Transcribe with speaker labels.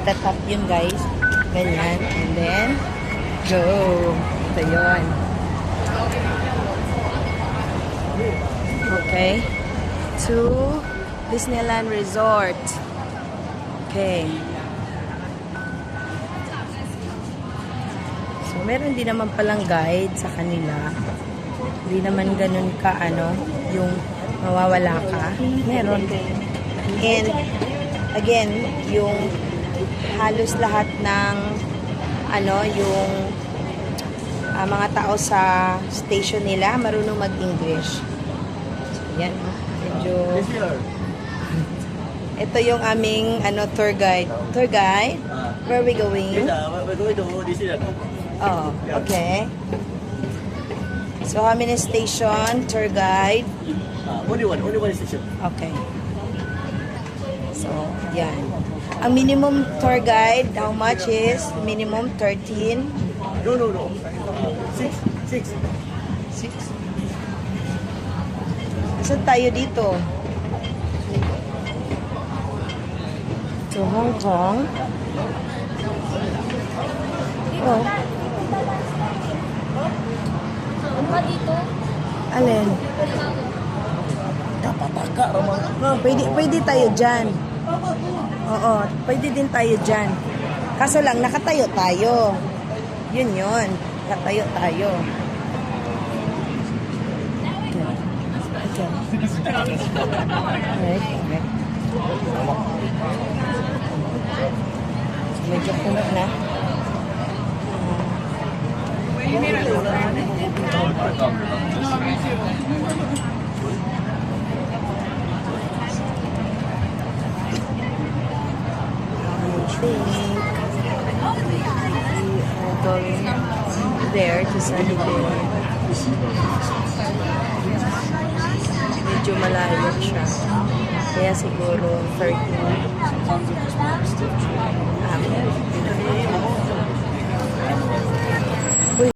Speaker 1: itatap yun, guys. Ganyan. And then, go. Ito yun. Okay. To Disneyland Resort. Okay. So, meron din naman palang guide sa kanila. Hindi naman ganun ka, yung mawawala ka. Meron. And, again, yung halos lahat ng, yung mga tao sa station nila, marunong mag-English. So, yan. Medyo... Ito yung aming tour guide. Tour guide? Where are we going?
Speaker 2: We're going to Disneyland.
Speaker 1: Oh, okay. So, how many station? Tour guide?
Speaker 2: Only one station.
Speaker 1: Okay. So, yan. Ang minimum tour guide, how much is? Minimum 13?
Speaker 2: No. 6.
Speaker 1: 6. Saan tayo dito? To Hong Kong. Oh.
Speaker 3: Ano ba dito?
Speaker 1: Alin?
Speaker 2: Kapataka ramang.
Speaker 1: Pwede tayo dyan. Oo, pwede din tayo dyan. Kaso lang, nakatayo tayo. Yun. Nakatayo tayo. Okay. Alright. Medyo puno na. Going there to Sunnyvale. Medyo malayo siya. Kaya siguro 13.